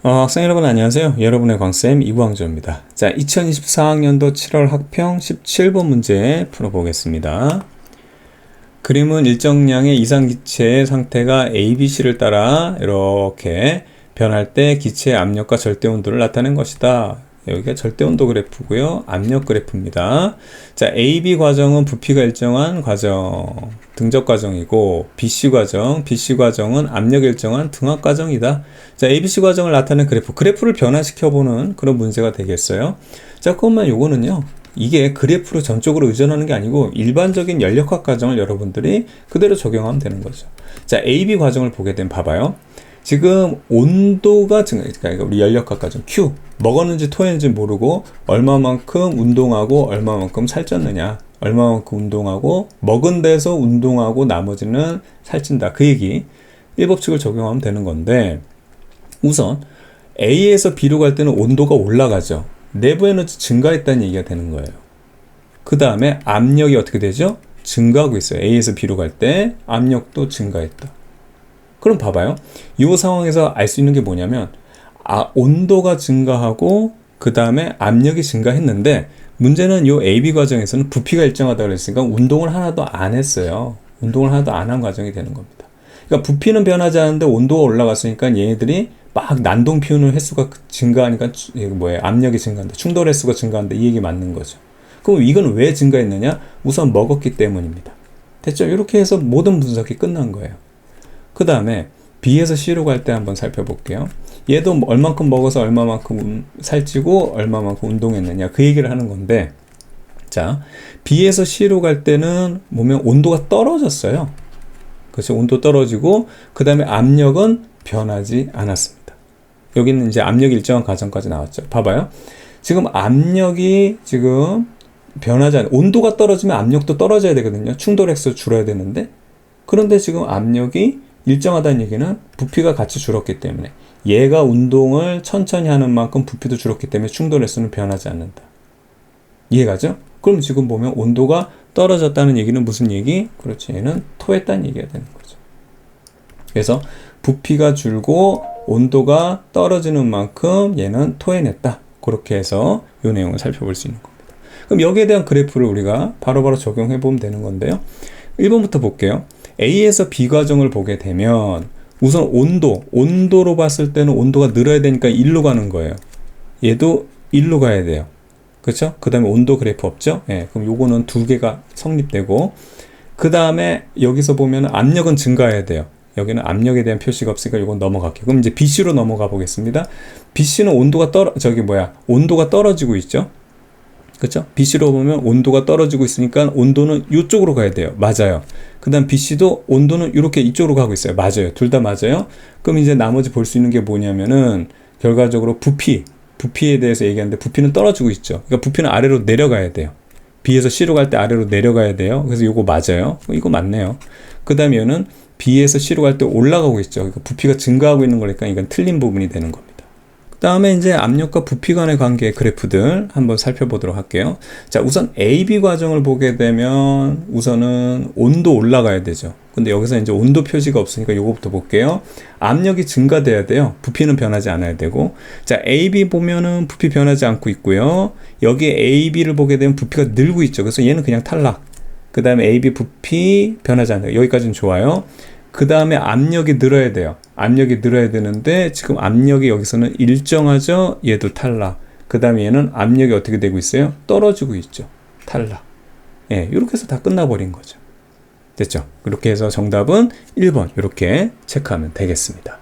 학생 여러분 안녕하세요. 여러분의 광쌤 이구왕조입니다. 자, 2024학년도 7월 학평 17번 문제 풀어보겠습니다. 그림은 일정량의 이상 기체의 상태가 ABC를 따라 이렇게 변할 때 기체의 압력과 절대 온도를 나타낸 것이다. 여기가 절대 온도 그래프고요. 압력 그래프입니다. 자, AB 과정은 부피가 일정한 과정, 등적 과정이고 BC 과정은 압력 일정한 등압 과정이다. 자, ABC 과정을 나타낸 그래프를 변화시켜보는 그런 문제가 되겠어요. 자, 그것만 요거는요. 이게 그래프로 전적으로 의존하는 게 아니고 일반적인 연력학 과정을 여러분들이 그대로 적용하면 되는 거죠. 자, AB 과정을 보게 되면 봐봐요. 지금 온도가 그러니까 우리 연력학 과정 Q 먹었는지 토했는지 모르고 얼마만큼 운동하고 얼마만큼 살쪘느냐, 얼마만큼 운동하고 먹은 데서 운동하고 나머지는 살찐다, 그 얘기 1법칙을 적용하면 되는 건데, 우선 A에서 B로 갈 때는 온도가 올라가죠. 내부 에너지 증가했다는 얘기가 되는 거예요. 그 다음에 압력이 어떻게 되죠? 증가하고 있어요. A에서 B로 갈 때 압력도 증가했다. 그럼 봐봐요. 이 상황에서 알 수 있는 게 뭐냐면, 온도가 증가하고 그 다음에 압력이 증가했는데, 문제는 이 AB 과정에서는 부피가 일정하다고 그랬으니까 운동을 하나도 안 했어요. 운동을 하나도 안 한 과정이 되는 겁니다. 그러니까 부피는 변하지 않는데 온도가 올라갔으니까 얘네들이 막 난동 피우는 횟수가 증가하니까 압력이 증가한다, 충돌 횟수가 증가한다, 이 얘기 맞는 거죠. 그럼 이건 왜 증가했느냐? 우선 먹었기 때문입니다. 됐죠? 이렇게 해서 모든 분석이 끝난 거예요. 그 다음에 B에서 C로 갈 때 한번 살펴볼게요. 얘도 얼만큼 먹어서 얼마만큼 살찌고 얼마만큼 운동했느냐, 그 얘기를 하는 건데, 자, B에서 C로 갈 때는 보면 온도가 떨어졌어요. 그렇죠? 온도 떨어지고 그 다음에 압력은 변하지 않았습니다. 여기는 이제 압력이 일정한 과정까지 나왔죠. 봐봐요. 지금 압력이 지금 변하지 않아요. 온도가 떨어지면 압력도 떨어져야 되거든요. 충돌 횟수 줄어야 되는데, 그런데 지금 압력이 일정하다는 얘기는 부피가 같이 줄었기 때문에, 얘가 운동을 천천히 하는 만큼 부피도 줄었기 때문에 충돌 횟수는 변하지 않는다. 이해가죠? 그럼 지금 보면 온도가 떨어졌다는 얘기는 무슨 얘기? 그렇지, 얘는 토했다는 얘기가 되는 거죠. 그래서 부피가 줄고 온도가 떨어지는 만큼 얘는 토해냈다. 그렇게 해서 이 내용을 살펴볼 수 있는 겁니다. 그럼 여기에 대한 그래프를 우리가 바로바로 적용해 보면 되는 건데요. 1번부터 볼게요. A에서 B 과정을 보게 되면 우선 온도로 봤을 때는 온도가 늘어야 되니까 1로 가는 거예요. 얘도 1로 가야 돼요. 그렇죠? 그 다음에 온도 그래프 없죠? 예, 그럼 요거는 두 개가 성립되고, 그 다음에 여기서 보면 압력은 증가해야 돼요. 여기는 압력에 대한 표시가 없으니까 요건 넘어갈게요. 그럼 이제 BC로 넘어가 보겠습니다. BC는 온도가 떨어지고 있죠? 그렇죠? BC로 보면 온도가 떨어지고 있으니까 온도는 이쪽으로 가야 돼요. 맞아요. 그 다음 BC도 온도는 이렇게 이쪽으로 가고 있어요. 맞아요. 둘 다 맞아요. 그럼 이제 나머지 볼 수 있는 게 뭐냐면은, 결과적으로 부피에 대해서 얘기하는데, 부피는 떨어지고 있죠. 그러니까 부피는 아래로 내려가야 돼요. B에서 C로 갈 때 아래로 내려가야 돼요. 그래서 이거 맞아요. 이거 맞네요. 그 다음에 얘는 B에서 C로 갈 때 올라가고 있죠. 그러니까 부피가 증가하고 있는 거니까 이건 틀린 부분이 되는 겁니다. 그 다음에 이제 압력과 부피 간의 관계 그래프들 한번 살펴보도록 할게요. 자, 우선 AB 과정을 보게 되면 우선은 온도 올라가야 되죠. 근데 여기서 이제 온도 표시가 없으니까 요거부터 볼게요. 압력이 증가돼야 돼요. 부피는 변하지 않아야 되고. 자, AB 보면은 부피 변하지 않고 있고요. 여기에 AB를 보게 되면 부피가 늘고 있죠. 그래서 얘는 그냥 탈락. 그 다음에 AB 부피 변하지 않아요. 여기까지는 좋아요. 그 다음에 압력이 늘어야 돼요. 압력이 늘어야 되는데 지금 압력이 여기서는 일정하죠. 얘도 탈락. 그 다음에 얘는 압력이 어떻게 되고 있어요? 떨어지고 있죠. 탈락. 예, 이렇게 해서 다 끝나버린 거죠. 됐죠? 그렇게 해서 정답은 1번 이렇게 체크하면 되겠습니다.